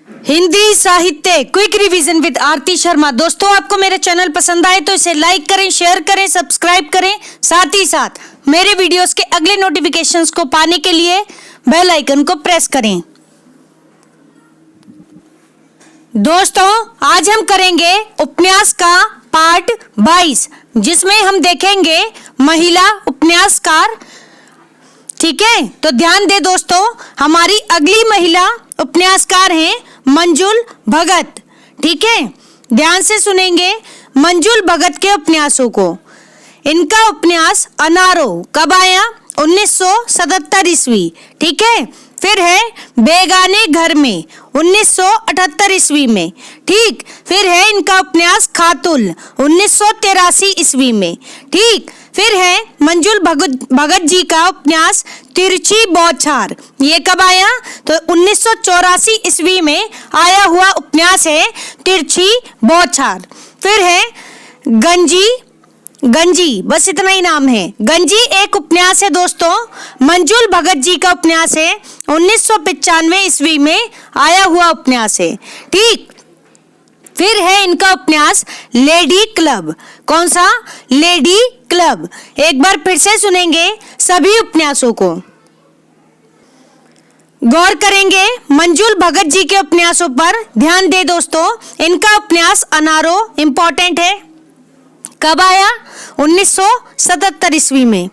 हिंदी साहित्य quick revision with आरती शर्मा। दोस्तों, आपको मेरा चैनल पसंद आए तो इसे लाइक करें, शेयर करें, सब्सक्राइब करें। साथ ही साथ मेरे वीडियोस के अगले नोटिफिकेशंस को पाने के लिए बेल आइकन को प्रेस करें। दोस्तों, आज हम करेंगे उपन्यास का पार्ट 22, जिसमें हम देखेंगे महिला उपन्यासकार। ठीक है, तो ध्यान दे दोस्तों, हमारी अगली महिला उपन्यासकार हैं मंजुल भगत। ठीक है, ध्यान से सुनेंगे मंजुल भगत के उपन्यासों को। इनका उपन्यास अनारो कब आया? 1977 ईस्वी। ठीक है, फिर है बेगाने घर में 1978 ईस्वी में। ठीक, फिर है इनका उपन्यास खातुल 1983 ईस्वी में। ठीक, फिर है मंजुल भगत जी का उपन्यास तिरछी बौछार। ये कब आया? तो 1984 ईस्वी में आया हुआ उपन्यास है तिरछी बौछार। फिर है गंजी, बस इतना ही नाम है। गंजी एक उपन्यास है दोस्तों, मंजुल भगत जी का उपन्यास है, 1995 ईस्वी में आया हुआ उपन्यास है। ठीक, फिर है इनका उपन्यास लेडी क्लब। कौन सा? Lady club. एक बार फिर से सुनेंगे सभी उपन्यासों को, गौर करेंगे मंजुल भगत जी के उपन्यासों पर। ध्यान दे दोस्तों, इनका उपन्यास अनारो इंपॉर्टेंट है। कब आया? 1977 ईस्वी में।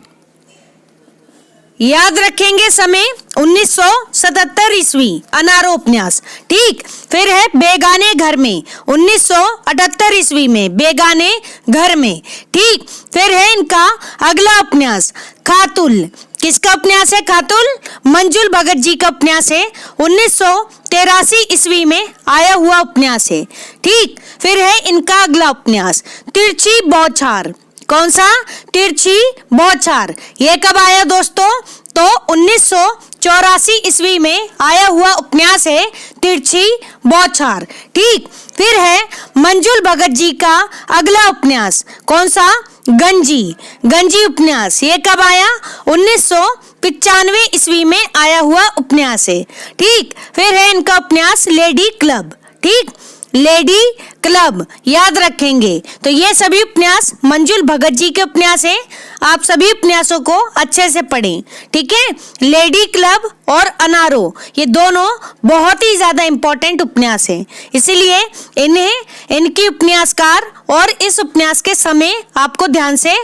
याद रखेंगे समय 1977 ईस्वी, अनारो उपन्यास। ठीक, फिर है बेगाने घर में 1978 ईस्वी में, बेगाने घर में। ठीक, फिर है इनका अगला उपन्यास खातुल। किसका उपन्यास है खातुल? मंजुल भगत जी का उपन्यास है, 1983 ईस्वी में आया हुआ उपन्यास है। ठीक, फिर है इनका अगला उपन्यास तिरछी बौछार। कौन सा? तिरछी बौछार। ये कब आया दोस्तों? तो 1984 ईस्वी में आया हुआ उपन्यास है तिरछी बौछार। ठीक, फिर है मंजुल भगत जी का अगला उपन्यास। कौन सा? गंजी उपन्यास। ये कब आया? 1995 ईस्वी में आया हुआ उपन्यास है। ठीक, फिर है इनका उपन्यास लेडी क्लब। ठीक, लेडी क्लब याद रखेंगे। तो ये सभी उपन्यास मंजुल भगत जी के उपन्यास हैं। आप सभी उपन्यासों को अच्छे से पढ़ें। ठीक है, लेडी क्लब और अनारो ये दोनों बहुत ही ज्यादा इंपॉर्टेंट उपन्यास हैं, इसीलिए इनकी उपन्यासकार और इस उपन्यास के समय आपको ध्यान से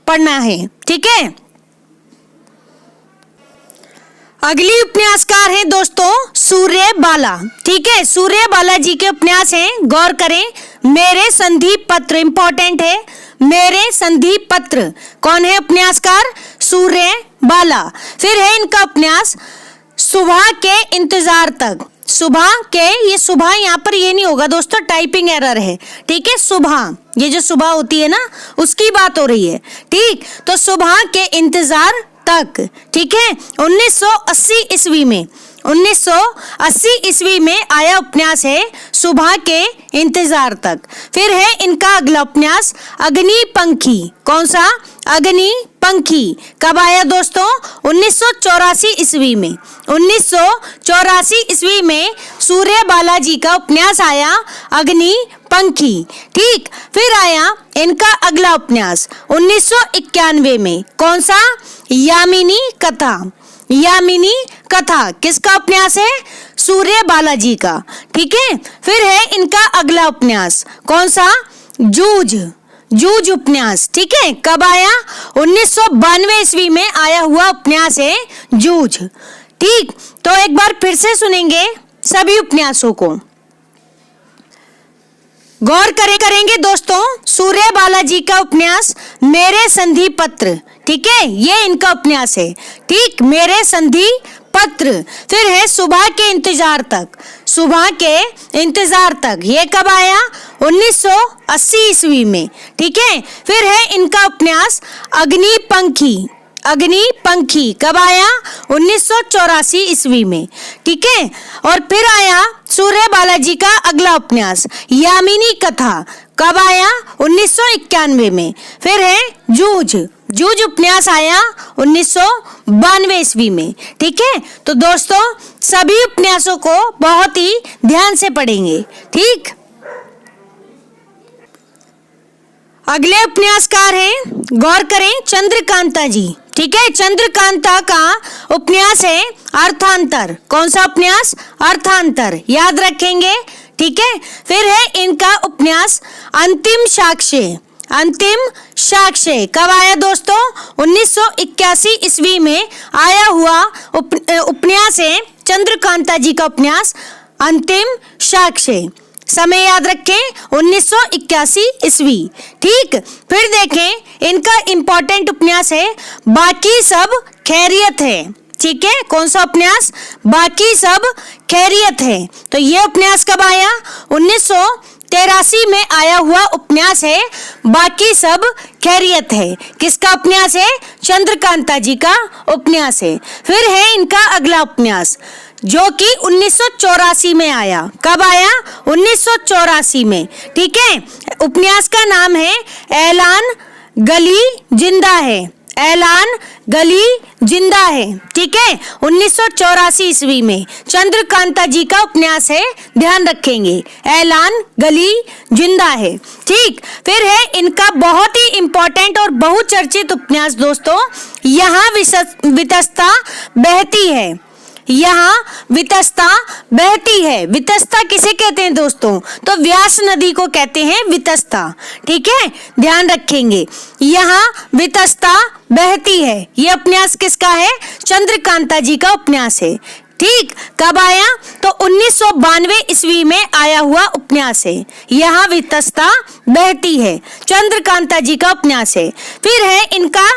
पढ़ना है। ठीक है, अगली उपन्यासकार हैं दोस्तों सूर्य बाला। ठीक है, सूर्य बाला जी के उपन्यास हैं, गौर करें। मेरे संधि पत्र इंपॉर्टेंट है। मेरे संधि पत्र कौन है उपन्यासकार? सूर्य बाला। फिर है इनका उपन्यास सुबह के इंतजार तक। सुबह के, ये सुबह यहाँ पर ये नहीं होगा दोस्तों, टाइपिंग एरर है। ठीक है, सुबह, ये जो सुबह होती है ना, उसकी बात हो रही है। ठीक, तो सुबह के इंतजार तक। ठीक है, 1980 ईस्वी में 1980 ईस्वी में आया उपन्यास है सुबह के इंतजार तक। फिर है इनका अगला उपन्यास अग्निपंखी। कौन सा? अग्निपंखी। कब आया दोस्तों? 1984 ईस्वी में। 1984 ईस्वी में सूर्य बालाजी का उपन्यास आया अग्निपंखी। ठीक, फिर आया इनका अगला उपन्यास 1991 में। कौन सा? यामिनी कथा। यामिनी कथा किसका उपन्यास है? सूर्य बालाजी का। ठीक है, फिर है इनका अगला उपन्यास। कौन सा? जूझ उपन्यास। ठीक है, कब आया? 1992 ईस्वी में आया हुआ उपन्यास है जूझ। ठीक, तो एक बार फिर से सुनेंगे सभी उपन्यासों को, गौर करेंगे दोस्तों। सूर्य बालाजी का उपन्यास मेरे संधि पत्र। ठीक है, ये इनका उपन्यास है। ठीक, मेरे संधि पत्र। फिर है सुबह के इंतजार तक। सुबह के इंतजार तक ये कब आया? 1980 ईस्वी में। ठीक है, फिर है इनका उपन्यास अग्निपंखी। अग्निपंखी कब आया? 1984 ईस्वी में। ठीक है, और फिर आया सूर्य बालाजी का अगला उपन्यास यामिनी कथा। कब आया? 1991 में। फिर है जूझ जूझ उपन्यास आया 1992 ईस्वी में। ठीक है, तो दोस्तों सभी उपन्यासों को बहुत ही ध्यान से पढ़ेंगे। ठीक, अगले उपन्यासकार हैं, गौर करें, चंद्रकांता जी। ठीक है, चंद्रकांता का उपन्यास है अर्थांतर। कौन सा उपन्यास? अर्थांतर, याद रखेंगे। ठीक है, फिर है इनका उपन्यास अंतिम साक्ष्य। अंतिम साक्ष्य कब आया दोस्तों? 1981 ईस्वी में आया हुआ उपन्यास है चंद्रकांता जी का उपन्यास अंतिम साक्ष्य। समय याद रखें, 1981 ईस्वी। ठीक, फिर देखें इनका इंपॉर्टेंट उपन्यास है बाकी सब खैरियत है। ठीक है, कौन सा उपन्यास? बाकी सब खैरियत है। तो ये उपन्यास कब आया? 1983 में आया हुआ उपन्यास है बाकी सब खैरियत है। किसका उपन्यास है? चंद्रकांता जी का उपन्यास है। फिर है इनका अगला उपन्यास जो कि 1984 में आया। कब आया? 1984 में। ठीक है, उपन्यास का नाम है ऐलान गली जिंदा है। ऐलान गली जिंदा है। ठीक है, 1984 ईस्वी में चंद्रकांता जी का उपन्यास है, ध्यान रखेंगे, ऐलान गली जिंदा है। ठीक, फिर है इनका बहुत ही इंपॉर्टेंट और बहुचर्चित उपन्यास दोस्तों, यहाँ वितस्ता बहती है। यहाँ वितस्ता बहती है। वितस्ता किसे कहते हैं दोस्तों? तो व्यास नदी को कहते हैं वितस्ता। ठीक है, ध्यान रखेंगे, यहाँ वितस्ता बहती है। ये उपन्यास किसका है? चंद्रकांता जी का उपन्यास है। ठीक, कब आया? तो 1992 ईस्वी में आया हुआ उपन्यास है, यहाँ वितस्ता बहती है, चंद्रकांता जी का उपन्यास है। फिर है इनका,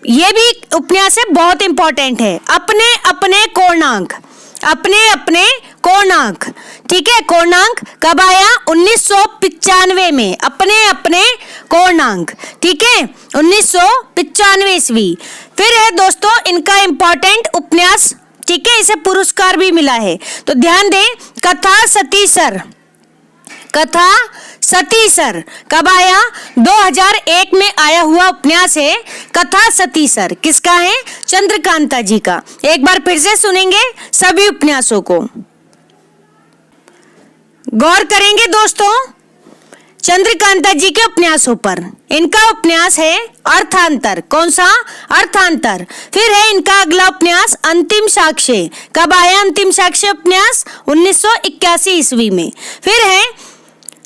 ये भी उपन्यास है, बहुत इंपॉर्टेंट है, अपने अपने कोणांक। अपने अपने कोणांक। ठीक है, कोणांक कब आया? 1995 में, अपने अपने कोणांक। ठीक है, 1995 ईस्वी। फिर है दोस्तों इनका इंपॉर्टेंट उपन्यास, ठीक है, इसे पुरस्कार भी मिला है, तो ध्यान दें, कथा सतीसर। कथा सतीसर कब आया? 2001 में आया हुआ उपन्यास है कथा सतीसर। किसका है? चंद्रकांता जी का। एक बार फिर से सुनेंगे सभी उपन्यासों को, गौर करेंगे दोस्तों चंद्रकांता जी के उपन्यासों पर। इनका उपन्यास है अर्थांतर। कौन सा? अर्थांतर। फिर है इनका अगला उपन्यास अंतिम साक्ष्य। कब आया अंतिम साक्ष्य उपन्यास? 1981 ईस्वी में। फिर है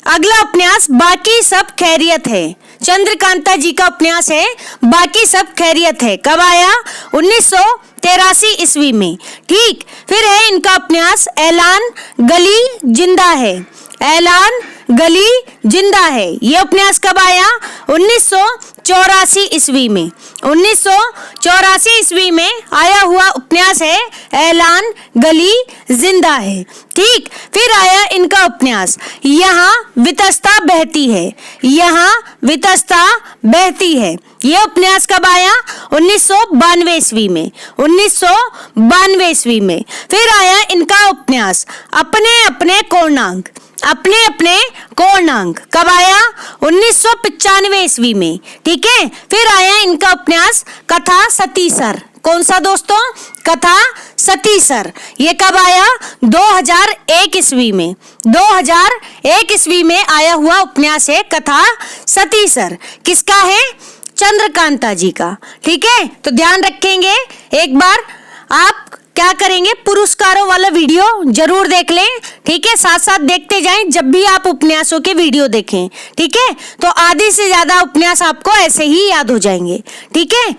अगला उपन्यास बाकी सब खैरियत है। चंद्रकांता जी का उपन्यास है बाकी सब खैरियत है। कब आया? 1983 ईस्वी में। ठीक, फिर है इनका उपन्यास ऐलान गली जिंदा है। ऐलान गली जिंदा है। यह उपन्यास कब आया? 1984 ईस्वी में। 1984 ईस्वी में आया हुआ उपन्यास है ऐलान गली जिंदा है। ठीक, फिर आया इनका उपन्यास यहाँ वितस्ता बहती है। यहाँ वितस्ता बहती है। यह उपन्यास कब आया? 1992 ईस्वी में। 1992 ईस्वी में। फिर आया इनका उपन्यास अपने अपने कोणांक। अपने अपने कोणांक कब आया? 1995 ईस्वी में। ठीक है, फिर आया इनका उपन्यास कथा सतीसर। कौन सा दोस्तों? कथा सतीसर। ये कब आया? 2001 ईस्वी में। 2001 ईस्वी में आया हुआ उपन्यास है कथा सतीसर। किसका है? चंद्रकांता जी का। ठीक है, तो ध्यान रखेंगे, एक बार आप क्या करेंगे, पुरस्कारों वाला वीडियो जरूर देख लें। ठीक है, साथ साथ देखते जाएं जब भी आप उपन्यासों के वीडियो देखें। ठीक है, तो आधे से ज्यादा उपन्यास आपको ऐसे ही याद हो जाएंगे। ठीक है,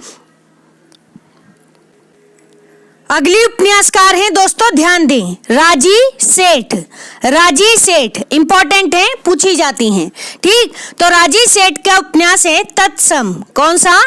अगली उपन्यासकार हैं दोस्तों, ध्यान दें, राजी सेठ। राजी सेठ इंपॉर्टेंट है, पूछी जाती हैं। ठीक, तो राजी सेठ का उपन्यास है तत्सम। कौन सा?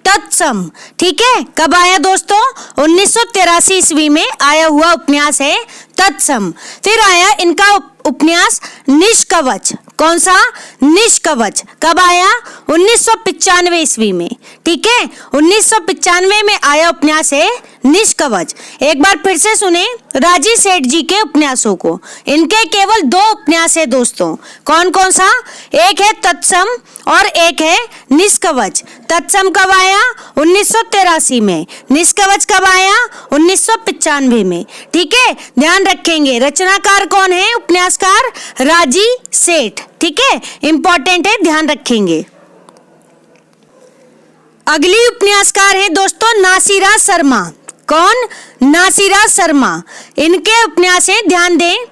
तत्सम। ठीक है, कब आया दोस्तों? 1983 ईस्वी में आया हुआ उपन्यास है तत्सम। फिर आया इनका उपन्यास निष्कवच। कौन सा? निष्कवच। कब आया? 1995 ईस्वी में। ठीक है, 1995 में आया उपन्यास है निष्कवच। एक बार फिर से सुने राजी सेठ जी के उपन्यासों को। इनके केवल 2 उपन्यास है दोस्तों। कौन कौन सा? एक है तत्सम और एक है निष्कवच। तत्सम कब आया? 1983 में। निष्कवच कब आया? 1995 में। ठीक है, ध्यान रखेंगे। रचनाकार कौन है? उपन्यासकार राजी सेठ। ठीक है, इंपॉर्टेंट है, ध्यान रखेंगे। अगली उपन्यासकार है दोस्तों नासिरा शर्मा। कौन? नासिरा शर्मा। इनके उपन्यास है, ध्यान दें,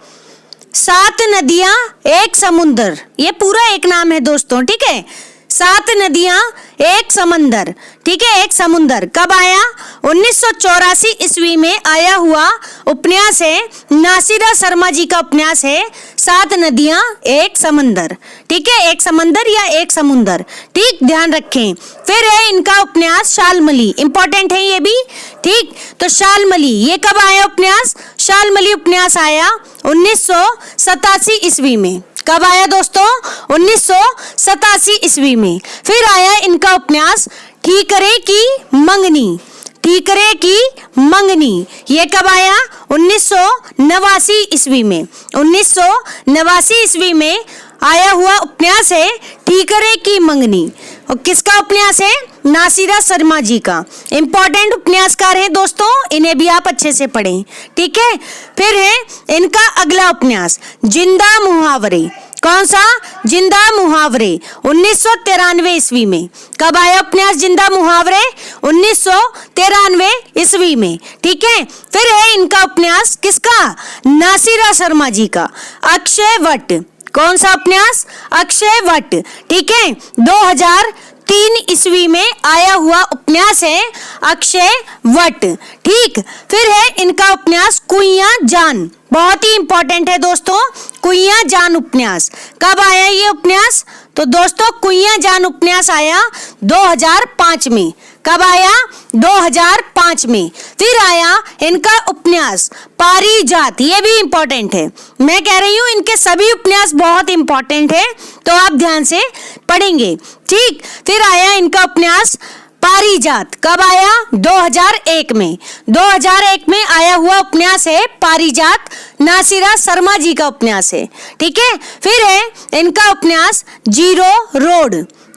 7 नदियां एक समुंदर। ये पूरा एक नाम है दोस्तों। ठीक है, 7 नदियां एक समंदर। ठीक है, एक समुंदर कब आया? 1984 ईस्वी में आया हुआ उपन्यास है। नासिरा शर्मा जी का उपन्यास है 7 नदियां एक समंदर। ठीक है, एक समंदर या एक समुंदर। ठीक, ध्यान रखें। फिर है इनका उपन्यास शालमली। इंपॉर्टेंट है ये भी। ठीक, तो शालमली ये कब आया उपन्यास? शालमली उपन्यास आया 1987 ईस्वी में। कब आया दोस्तों? 1987 ईस्वी में। फिर आया इनका उपन्यास ठीकरे की मंगनी। ठीकरे की मंगनी ये कब आया? 1989 ईस्वी में। 1989 ईस्वी में आया हुआ उपन्यास है ठीकरे की मंगनी। और किसका उपन्यास है? नासिरा शर्मा जी का। इंपॉर्टेंट उपन्यासकार है दोस्तों, इन्हें भी आप अच्छे से पढ़ें। ठीक है, फिर है इनका अगला उपन्यास जिंदा मुहावरे। कौन सा? जिंदा मुहावरे। 1993 ईस्वी में। कब आया उपन्यास जिंदा मुहावरे? 1993 ईस्वी में। ठीक है, फिर है इनका उपन्यास किसका? नासिरा शर्मा जी का अक्षय वट। कौन सा उपन्यास? अक्षय वट। ठीक है, 2003 ईस्वी में आया हुआ उपन्यास है अक्षय वट। ठीक, फिर है इनका उपन्यास कुइयां जान। बहुत ही इंपॉर्टेंट है दोस्तों, कुइयां जान उपन्यास। कब आया ये उपन्यास? तो दोस्तों कुइयां जान उपन्यास आया 2005 में। कब आया? 2005 में। फिर आया इनका उपन्यास पारिजात। ये भी इंपॉर्टेंट है। मैं कह रही हूँ इनके सभी उपन्यास बहुत इंपॉर्टेंट है, तो आप ध्यान से पढ़ेंगे। ठीक, फिर आया इनका उपन्यास पारिजात। कब आया? 2001 में। 2001 में आया हुआ उपन्यास है पारिजात। नासिरा शर्मा जी का उपन्यास है। ठीक है, फिर है इनका उपन्यास जीरो रोड।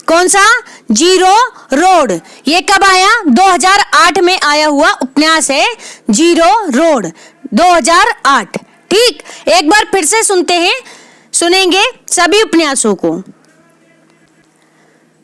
कौन सा? Zero road. ये कब आया? 2008 में आया हुआ उपन्यास है जीरो रोड। 2008। ठीक, एक बार फिर से सुनेंगे सभी उपन्यासों को।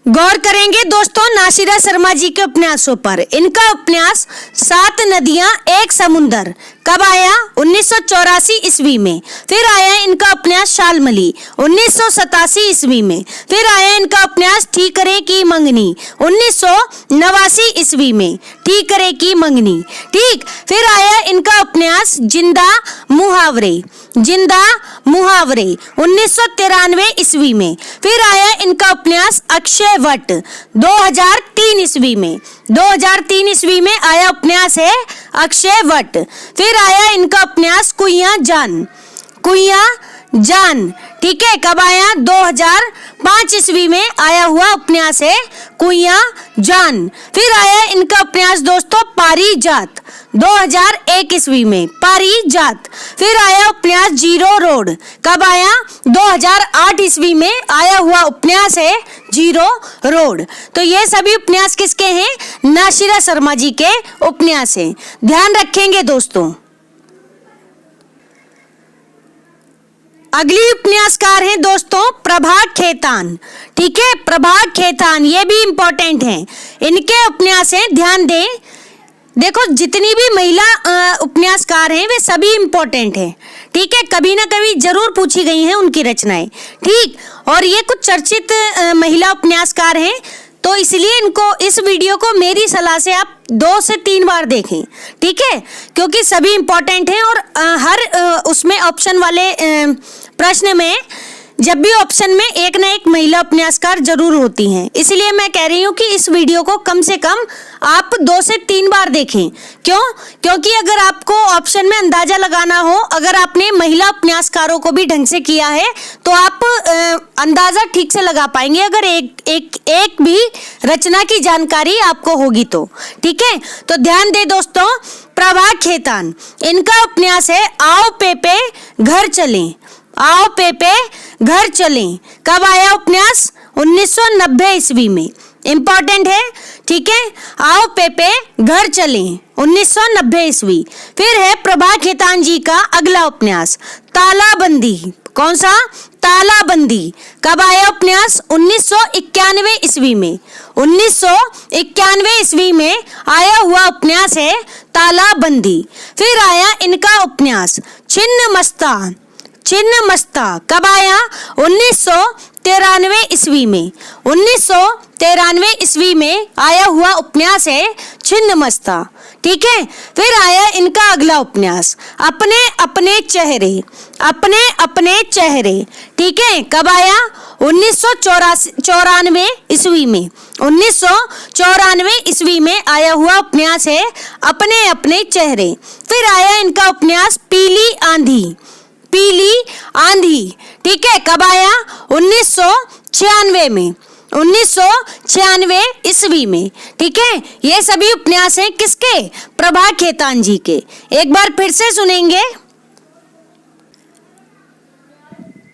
गौर करेंगे दोस्तों नासिरा शर्मा जी के उपन्यासों पर। इनका उपन्यास 7 नदियां एक समुंदर कब आया? 1984 ईस्वी में। फिर आया इनका उपन्यास शालमली 1987 ईस्वी में। फिर आया इनका उपन्यास ठीकरे की मंगनी 1989 ईस्वी में। ठीकरे की मंगनी। ठीक, फिर आया इनका उपन्यास जिंदा मुहावरे। जिंदा मुहावरे 1993 ईस्वी में। फिर आया इनका उपन्यास अक्षय वट 2003 ईस्वी में। 2003 ईस्वी में आया उपन्यास है अक्षय वट। फिर आया इनका उपन्यास कुइयां जान। कुइयां जान। ठीक है, कब आया? 2005 ईस्वी में आया हुआ उपन्यास है कुइयां जान। फिर आया इनका उपन्यास दोस्तों पारिजात 2001 ईस्वी में। पारिजात। फिर आया उपन्यास जीरो रोड। कब आया? 2008 ईस्वी में आया हुआ उपन्यास है जीरो रोड। तो ये सभी उपन्यास किसके हैं? नासिरा शर्मा जी के उपन्यास हैं। ध्यान रखेंगे दोस्तों। अगली उपन्यासकार हैं दोस्तों प्रभा खेतान। ठीक है, प्रभा खेतान ये भी इंपॉर्टेंट हैं। इनके उपन्यास हैं, ध्यान दें। देखो जितनी भी महिला उपन्यासकार हैं वे सभी इंपॉर्टेंट हैं। ठीक है, कभी ना कभी जरूर पूछी गई हैं उनकी रचनाएं। ठीक, और ये कुछ चर्चित महिला उपन्यासकार हैं, तो इसलिए इनको इस वीडियो को मेरी सलाह से आप 2 से 3 बार देखें। ठीक है, क्योंकि सभी इंपॉर्टेंट हैं और हर उसमें ऑप्शन वाले प्रश्न में जब भी ऑप्शन में एक ना एक महिला उपन्यासकार जरूर होती हैं, इसलिए मैं कह रही हूँ कि इस वीडियो को कम से कम आप 2 से 3 बार देखें। क्यों? क्योंकि अगर आपको ऑप्शन में अंदाजा लगाना हो, अगर आपने महिला उपन्यासकारों को भी ढंग से किया है तो आप अंदाजा ठीक से लगा पाएंगे, अगर एक भी रचना की जानकारी आपको होगी तो। ठीक है, तो ध्यान दे दोस्तों, प्रभा खेतान, इनका उपन्यास है आओ पेपे घर चलें। आओ पेपे घर चलें, कब आया उपन्यास? 1990 ईस्वी में। इंपॉर्टेंट है, ठीक है। आओ पेपे घर चलें, 1990 ईस्वी। फिर है प्रभा खेतान जी का अगला उपन्यास तालाबंदी। कौन सा? तालाबंदी। कब आया उपन्यास? 1991 ईस्वी में। 1991 ईस्वी में आया हुआ उपन्यास है तालाबंदी। फिर आया इनका उपन्यास छिन्नमस्ता। छिन्नमस्ता कब आया? 1993 ईस्वी में। 1993 ईस्वी में आया हुआ उपन्यास है छिन्नमस्ता। ठीक है। फिर आया इनका अगला उपन्यास अपने अपने चेहरे। अपने अपने चेहरे, ठीक है। कब आया? 1994 ईस्वी में। 1994 ईस्वी में आया हुआ उपन्यास है अपने अपने चेहरे। फिर आया इनका उपन्यास पीली आंधी। पीली आंधी, ठीक है। कब आया? 1996 में। 1996 ईस्वी में, ठीक है। ये सभी उपन्यास हैं किसके? प्रभा खेतान जी के। एक बार फिर से सुनेंगे।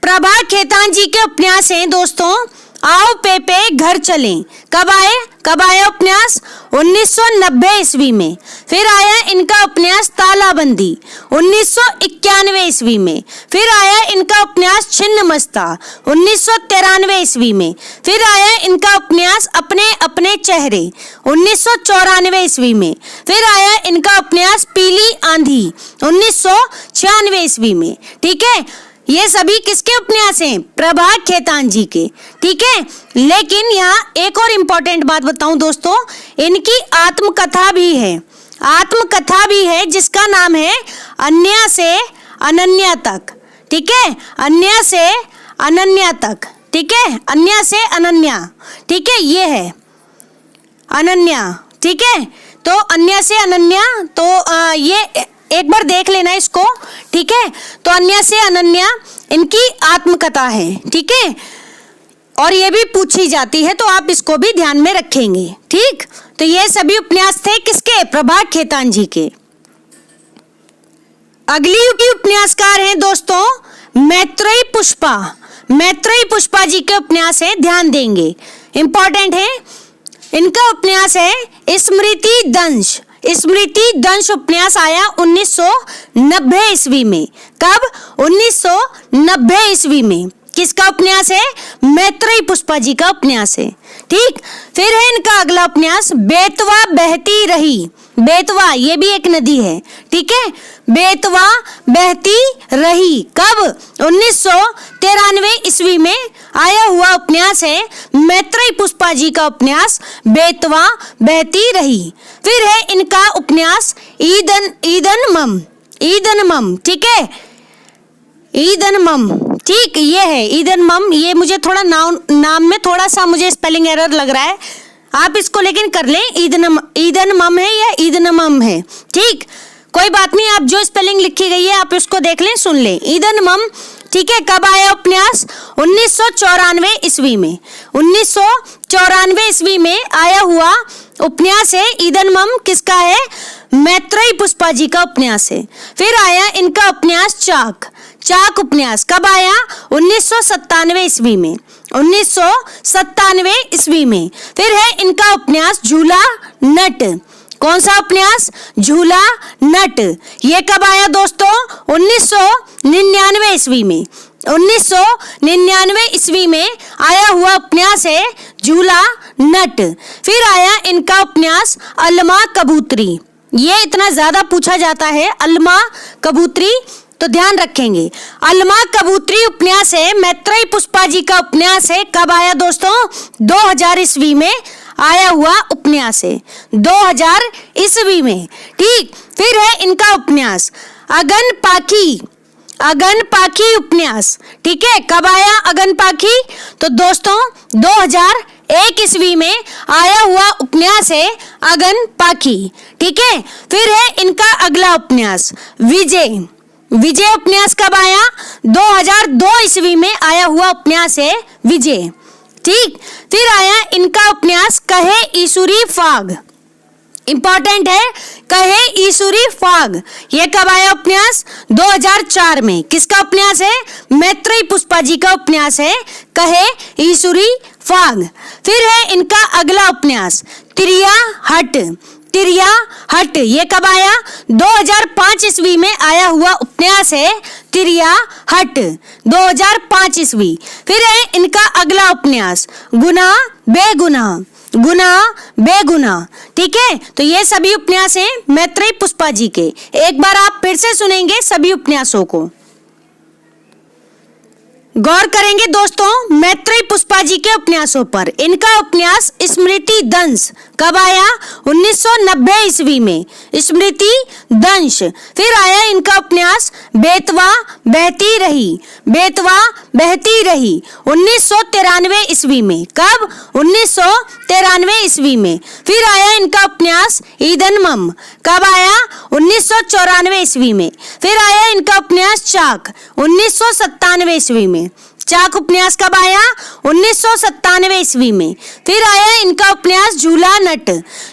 प्रभा खेतान जी के उपन्यास हैं दोस्तों आओ पेपे घर चलें। कब आए? कब आया उपन्यास? 1990 ईस्वी में। फिर आया इनका उपन्यास तालाबंदी 1991 ईस्वी में। फिर आया इनका उपन्यास छिन्नमस्ता 1993 ईस्वी में। फिर आया इनका उपन्यास अपने अपने चेहरे 1994 ईस्वी में। फिर आया इनका उपन्यास पीली आंधी 1996 ईस्वी में। ठीक है, ये सभी किसके उपन्यास हैं? प्रभा खेतान जी के। ठीक है, लेकिन यहाँ एक और इम्पोर्टेंट बात बताऊं दोस्तों, इनकी आत्मकथा भी है। आत्मकथा भी है जिसका नाम है अन्या से अनन्या तक। ठीक है, अन्या से अनन्या तक। ठीक है, अन्या से अनन्या। ठीक है, ये है अनन्या। ठीक है, तो अन्या से अनन्या, तो ये एक बार देख लेना इसको। ठीक है, तो अन्या से अनन्या इनकी आत्मकथा है। ठीक है, और ये भी पूछी जाती है तो आप इसको भी ध्यान में रखेंगे। ठीक, तो ये सभी उपन्यास थे किसके? प्रभा खेतान जी के। अगली उपन्यासकार हैं दोस्तों मैत्रेयी पुष्पा। मैत्रेयी पुष्पा जी के उपन्यास है, ध्यान देंगे, इंपॉर्टेंट है। इनका उपन्यास है स्मृति दंश। स्मृति दंश उपन्यास आया 1990 ईस्वी में। कब? 1990 ईस्वी में। किसका उपन्यास है? मैत्रेयी पुष्पा जी का उपन्यास है। ठीक, फिर है इनका अगला उपन्यास बेतवा बहती रही। बेतवा ये भी एक नदी है। ठीक है, बेतवा बहती रही कब? 1993 ईस्वी में आया हुआ उपन्यास है मैत्रेयी पुष्पा जी का उपन्यास बेतवा बहती रही। फिर है इनका उपन्यास ईदन मम। ईदन मम, ठीक है, ईदन मम। ठीक, ये है ईदन मम। ये मुझे थोड़ा नाम में थोड़ा सा मुझे स्पेलिंग एरर लग रहा है, आप इसको लेकिन कर लें। ईदन मम है या ईदन मम है। ठीक, कोई बात नहीं, आप जो स्पेलिंग लिखी गई है आप इसको देख लें, सुन लें। ईदन मम, ठीक है। कब आया उपन्यास? 1994 ईस्वी में। 1994 ईस्वी में आया हुआ उपन्यास है ईदन मम। किसका है? मैत्रेयी पुष्पा जी का उपन्यास है। फिर आया इनका उपन्यास चाक। चाक उपन्यास कब आया? 1997 ईस्वी में। 1997 ईस्वी में। फिर है इनका उपन्यास झूला नट। कौन सा उपन्यास? झूला नट। ये कब आया दोस्तों? 1999 ईस्वी में। 1999 ईस्वी में आया हुआ उपन्यास है झूला नट। फिर आया इनका उपन्यास अलमा कबूतरी। ये इतना ज्यादा पूछा जाता है अलमा कबूतरी, तो ध्यान रखेंगे। अलमा कबूतरी उपन्यास है मैत्रेयी पुष्पा जी का उपन्यास है। कब आया दोस्तों? 2000 ईस्वी में आया हुआ उपन्यास है, 2000 ईस्वी में। ठीक, फिर है इनका उपन्यास अगन पाखी। अगन पाखी उपन्यास। ठीक है, कब आया अगन पाखी? तो दोस्तों 2001 ईस्वी में आया हुआ उपन्यास है अगन पाखी। ठीक है, फिर है इनका अगला उपन्यास विजय। विजय उपन्यास कब आया? 2002 ईस्वी में आया हुआ उपन्यास है विजय। ठीक, फिर आया इनका उपन्यास कहे ईसुरी फाग। इंपॉर्टेंट है, कहे ईसुरी फाग। ये कब आया उपन्यास? 2004 में। किसका उपन्यास है? मैत्रेयी पुष्पा जी का उपन्यास है कहे ईसुरी फाग। फिर है इनका अगला उपन्यास तिरिया हट। तिरिया हट ये कब आया? 2005 ईस्वी में आया हुआ उपन्यास है तिरिया हट, 2005 ईस्वी। फिर है इनका अगला उपन्यास गुनाह बेगुनाह। गुनाह बेगुनाह। ठीक है, तो ये सभी उपन्यास हैं मैत्रेयी पुष्पा जी के। एक बार आप फिर से सुनेंगे सभी उपन्यासों को। गौर करेंगे दोस्तों मैत्रेयी पुष्पा जी के उपन्यासों पर। इनका उपन्यास स्मृति दंश कब आया? 1990 ईस्वी में, स्मृति दंश। फिर आया इनका उपन्यास बेतवा बहती रही। बेतवा बहती रही 1993 ईस्वी में। कब? 1993 ईस्वी में। फिर आया इनका उपन्यास ईदन मम। कब आया? 1994 ईस्वी में। फिर आया इनका उपन्यास चाक 1997 ईस्वी में। चाक उपन्यास कब आया? 1997 ईस्वी में। फिर आया इनका उपन्यास झूला नट।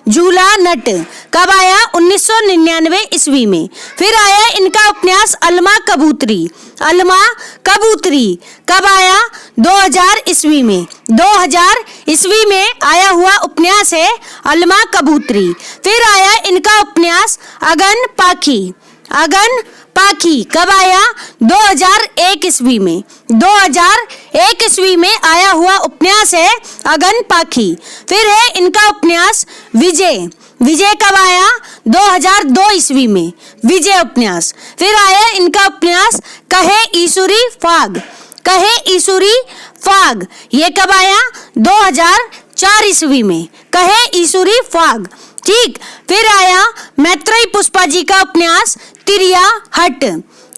झूला नट कब आया? 1999 ईस्वी में। फिर आया इनका उपन्यास अलमा कबूतरी। अलमा कबूतरी कब आया? 2000 ईस्वी में। 2000 ईस्वी में आया हुआ उपन्यास है अलमा कबूतरी। फिर आया इनका उपन्यास अगन पाखी। अगन पाखी कब आया? 2001 ईस्वी में। 2001 ईस्वी में आया हुआ उपन्यास है अगन पाखी। फिर है इनका उपन्यास विजय। विजय कब आया? 2002 ईस्वी में, विजय उपन्यास। फिर आया इनका उपन्यास कहे ईसुरी फाग। कहे ईसुरी फाग ये कब आया? 2004 ईस्वी में, कहे ईसुरी फाग। ठीक, फिर आया मैत्रेयी पुष्पा जी का उपन्यास तिरिया हट।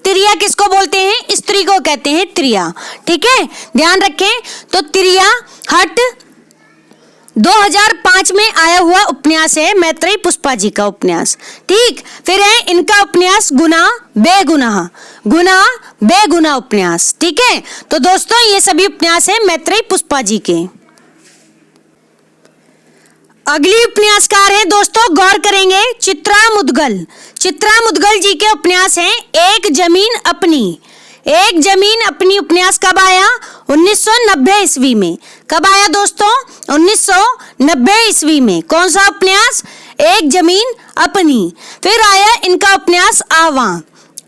तिरिया किसको बोलते हैं? स्त्री को कहते हैं तिरिया। ठीक है, ध्यान रखें। तो तिरिया हट 2005 में आया हुआ उपन्यास है मैत्रेयी पुष्पा जी का उपन्यास। ठीक, फिर है इनका उपन्यास गुनाह बेगुनाह। गुनाह बेगुनाह उपन्यास। ठीक है, तो दोस्तों ये सभी उपन्यास है मैत्रेयी पुष्पा जी के। अगली उपन्यासकार है दोस्तों, गौर करेंगे चित्रा मुदगल। चित्रा मुदगल जी के उपन्यास हैं एक जमीन अपनी। एक जमीन अपनी उपन्यास कब आया? 1990 ईस्वी में। कब आया दोस्तों? 1990 ईस्वी में। कौन सा उपन्यास? एक जमीन अपनी। फिर आया इनका उपन्यास आवा।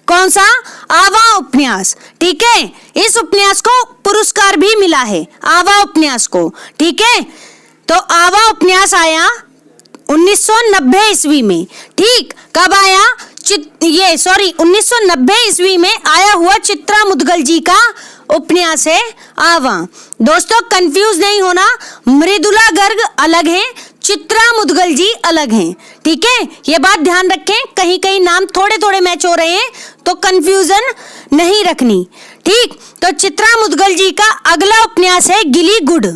कौन सा? आवा उपन्यास। ठीक है, इस उपन्यास को पुरस्कार भी मिला है, आवा उपन्यास को। ठीक है, तो आवा उपन्यास आया 1990 ईस्वी में। ठीक, कब आया? 1990 ईस्वी में आया हुआ चित्रा मुदगल जी का उपन्यास है आवा। दोस्तों कंफ्यूज नहीं होना, मृदुला गर्ग अलग हैं, चित्रा मुदगल जी अलग हैं। ठीक है, ये बात ध्यान रखें, कहीं कहीं नाम थोड़े थोड़े मैच हो रहे हैं तो कंफ्यूजन नहीं रखनी। ठीक, तो चित्रा मुदगल जी का अगला उपन्यास है गिली गुड।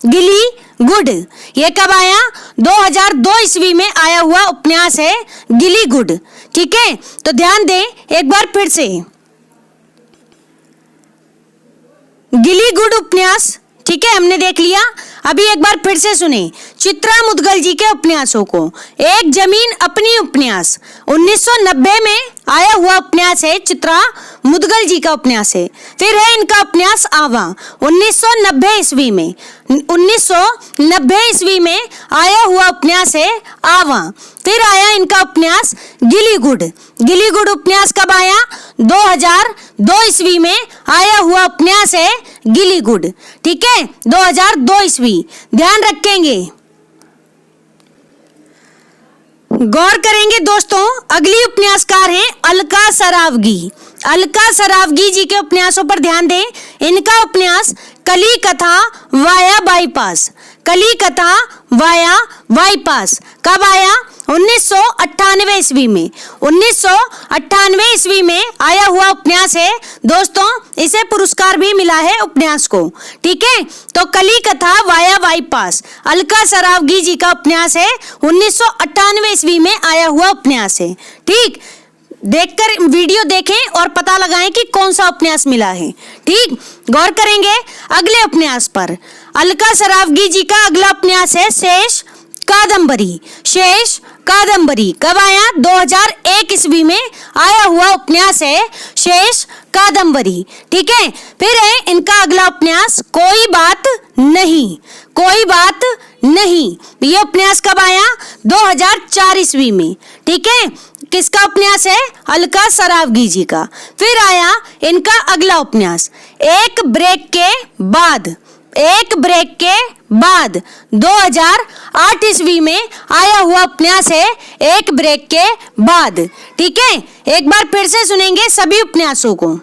गिली गुड ये कब आया? 2002 ईस्वी में आया हुआ उपन्यास है गिली गुड। ठीक है, तो ध्यान दें एक बार फिर से। गिली गुड उपन्यास, ठीक है, हमने देख लिया। अभी एक बार फिर से सुने चित्रा मुदगल जी के उपन्यासों को। एक जमीन अपनी उपन्यास 1990 में आया हुआ उपन्यास है, चित्रा मुदगल जी का उपन्यास है। फिर है इनका उपन्यास आवा 1990 ईस्वी में। 1990 ईस्वी में आया हुआ उपन्यास है आवा। फिर आया इनका उपन्यास गिली गुड। गिली गुड उपन्यास कब आया? 2002 ईस्वी में आया हुआ उपन्यास है गिली गुड। ठीक है, 2002 ईस्वी, ध्यान रखेंगे। गौर करेंगे दोस्तों, अगली उपन्यासकार हैं अलका सरावगी। अलका सरावगी जी के उपन्यासों पर ध्यान दें। इनका उपन्यास कली कथा वाया बाईपास। कली कथा वाया बाईपास कब आया? 1998 ईस्वी में। 1998 ईस्वी में आया हुआ उपन्यास है दोस्तों, इसे पुरस्कार भी मिला है उपन्यास को। ठीक है, तो कली कथा वाया बाईपास अलका सरावगी जी का उपन्यास है, 1998 ईस्वी में आया हुआ उपन्यास है। ठीक, देखकर वीडियो देखें और पता लगाएं कि कौन सा उपन्यास मिला है। ठीक, गौर करेंगे अगले उपन्यास पर। अलका सरावगी जी का अगला उपन्यास है शेष कादंबरी। शेष कादंबरी कब आया? 2001 ईस्वी में आया हुआ उपन्यास है शेष कादंबरी। ठीक है, फिर है इनका अगला उपन्यास कोई बात नहीं। कोई बात नहीं, ये उपन्यास कब आया? 2004 ईस्वी में। ठीक है, किसका उपन्यास है? अलका सरावगी जी का। फिर आया इनका अगला उपन्यास एक ब्रेक के बाद। एक ब्रेक के बाद 2008 ईस्वी में आया हुआ उपन्यास है एक ब्रेक के बाद। ठीक है, एक बार फिर से सुनेंगे सभी उपन्यासों को।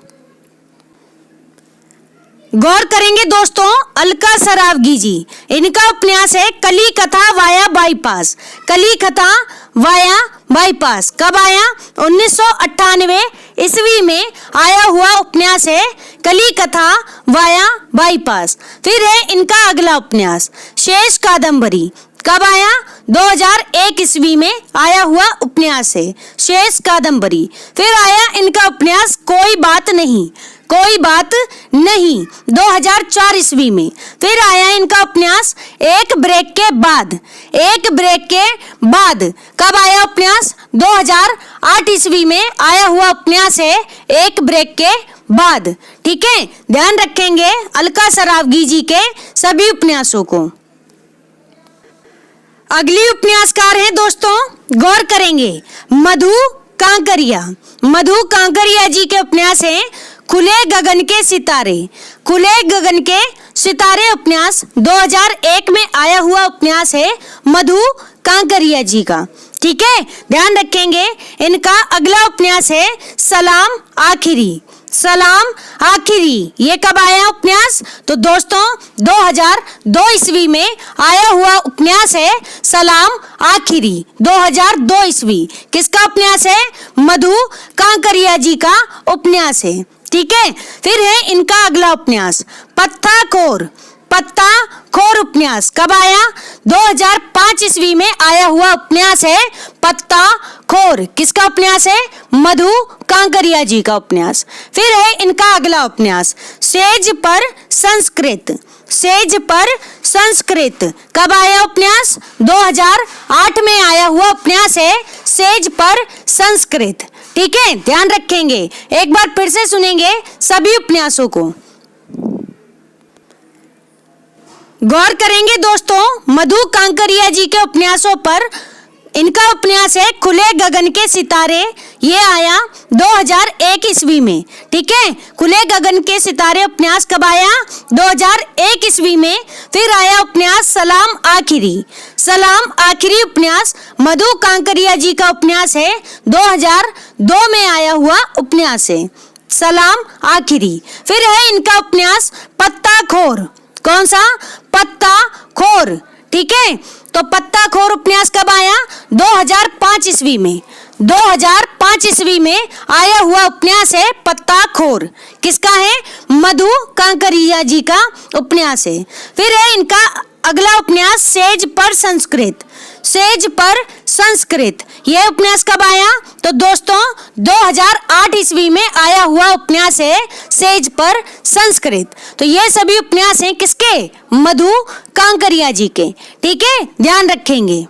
गौर करेंगे दोस्तों अलका सरावगी जी, इनका उपन्यास है कली कथा वाया बाईपास। कली कथा वाया बाईपास कब आया? 1998 ईस्वी में आया हुआ उपन्यास है कली कथा वाया बाईपास। फिर है इनका अगला उपन्यास शेष कादंबरी कब आया? 2001 ईस्वी में आया हुआ उपन्यास है शेष कादंबरी। फिर आया इनका उपन्यास कोई बात नहीं। कोई बात नहीं 2004 ईस्वी में। फिर आया इनका उपन्यास एक ब्रेक के बाद। एक ब्रेक के बाद कब आया उपन्यास? 2008 ईस्वी में आया हुआ उपन्यास है एक ब्रेक के बाद। ठीक है, ध्यान रखेंगे अलका सरावगी जी के सभी उपन्यासों को। अगली उपन्यासकार है दोस्तों, गौर करेंगे मधु कांकरिया। मधु कांकरिया जी के उपन्यास हैं खुले गगन के सितारे। खुले गगन के सितारे उपन्यास 2001 में आया हुआ उपन्यास है मधु कांकरिया जी का। ठीक है, ध्यान रखेंगे इनका अगला उपन्यास है सलाम आखिरी। सलाम आखिरी, ये कब आया उपन्यास? तो दोस्तों 2002 ईस्वी में आया हुआ उपन्यास है सलाम आखिरी। 2002 ईस्वी किसका उपन्यास है? मधु कांकरिया जी का उपन्यास है। ठीक है, फिर है इनका अगला उपन्यास पत्ता खोर। पत्ता खोर उपन्यास कब आया? 2005 ईस्वी में आया हुआ उपन्यास है पत्ता खोर। किसका उपन्यास है? मधु कांकरिया जी का उपन्यास। फिर है इनका अगला उपन्यास सेज पर संस्कृत। सेज पर संस्कृत कब आया उपन्यास? 2008 में आया हुआ उपन्यास है सेज पर संस्कृत। ठीक है, ध्यान रखेंगे, एक बार फिर से सुनेंगे सभी उपन्यासों को। गौर करेंगे दोस्तों मधु कांकरिया जी के उपन्यासों पर। इनका उपन्यास है खुले गगन के सितारे, ये आया 2001 ईस्वी में। ठीक है, खुले गगन के सितारे उपन्यास कब आया? 2001 ईस्वी में। फिर आया उपन्यास सलाम आखिरी। सलाम आखिरी उपन्यास मधु कांकरिया जी का उपन्यास है, 2002 में आया हुआ उपन्यास है सलाम आखिरी। फिर है इनका उपन्यास पत्ता खोर। कौन सा? पत्ता खोर। ठीक है, तो पत्ता खोर उपन्यास कब आया? 2005 ईस्वी में। 2005 ईस्वी में आया हुआ उपन्यास है पत्ता खोर। किसका है? मधु कांकरिया जी का उपन्यास है। फिर है इनका अगला उपन्यास सेज पर संस्कृत। सेज पर संस्कृत, यह उपन्यास कब आया? तो दोस्तों 2008 ईस्वी में आया हुआ उपन्यास है सेज पर संस्कृत। तो ये सभी उपन्यास हैं किसके? मधु कांकरिया जी के। ठीक है, ध्यान रखेंगे।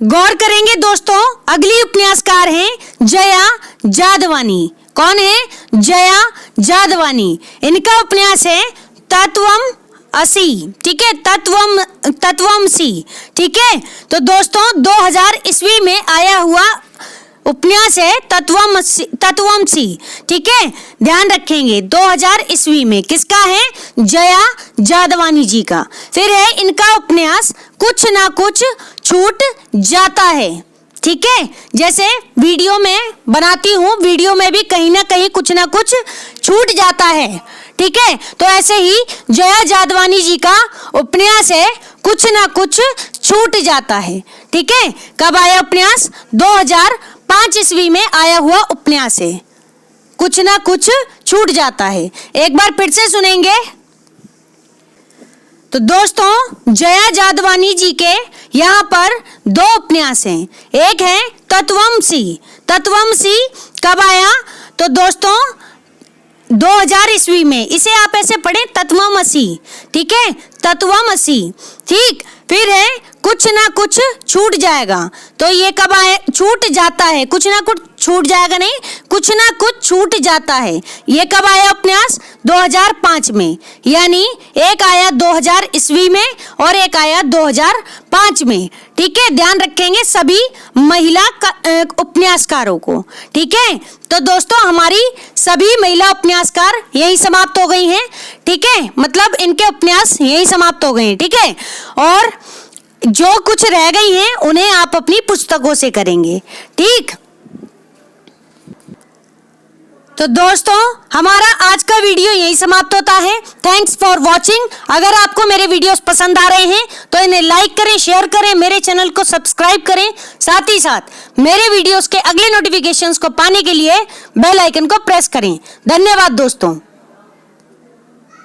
गौर करेंगे दोस्तों अगली उपन्यासकार हैं जया जादवानी। कौन है? जया जादवानी। इनका उपन्यास है तत्वम असी। ठीक है, तत्वमसी। ठीक है, तो दोस्तों 2000 ईस्वी में आया हुआ उपन्यास है तत्वमसी। ठीक है, ध्यान रखेंगे 2000 ईस्वी में। किसका है? जया जादवानी जी का। फिर है इनका उपन्यास कुछ ना कुछ छूट जाता है। ठीक है, जैसे वीडियो में बनाती हूँ, वीडियो में भी कहीं ना कहीं कुछ ना कुछ छूट जाता है। ठीक है। तो ऐसे ही जया जादवानी जी का उपन्यास है कुछ ना कुछ छूट जाता है। ठीक है, कब आया उपन्यास? 2005 ईस्वी में आया हुआ उपन्यास है कुछ ना कुछ छूट जाता है। एक बार फिर से सुनेंगे। तो दोस्तों, जया जादवानी जी के यहाँ पर 2 उपन्यास हैं। एक है तत्वमसी। तत्वमसी कब आया? तो दोस्तों 2000 ईस्वी में। इसे आप ऐसे पढ़ें तत्वमसी। ठीक है, तत्वमसी। ठीक, फिर है कुछ ना कुछ छूट जाएगा। तो ये कब आए? छूट जाता है, कुछ ना कुछ छूट जाएगा नहीं, कुछ ना कुछ छूट जाता है। ये कब आया उपन्यास? 2005 में। यानी एक आया 2000 ईस्वी में और एक आया 2005 में। ठीक है, ध्यान रखेंगे सभी महिला उपन्यासकारों को। ठीक है, तो दोस्तों हमारी सभी महिला उपन्यासकार यही समाप्त हो गई हैं। ठीक है, मतलब इनके उपन्यास यही समाप्त हो गए हैं। ठीक है, और जो कुछ रह गई हैं उन्हें आप अपनी पुस्तकों से करेंगे। ठीक, तो दोस्तों हमारा आज का वीडियो यही समाप्त होता है। Thanks for watching. अगर आपको मेरे वीडियोस पसंद आ रहे हैं तो इन्हें लाइक करें, शेयर करें, मेरे चैनल को सब्सक्राइब करें। साथ ही साथ मेरे वीडियोस के अगले नोटिफिकेशंस को पाने के लिए बेल आइकन को प्रेस करें। धन्यवाद दोस्तों।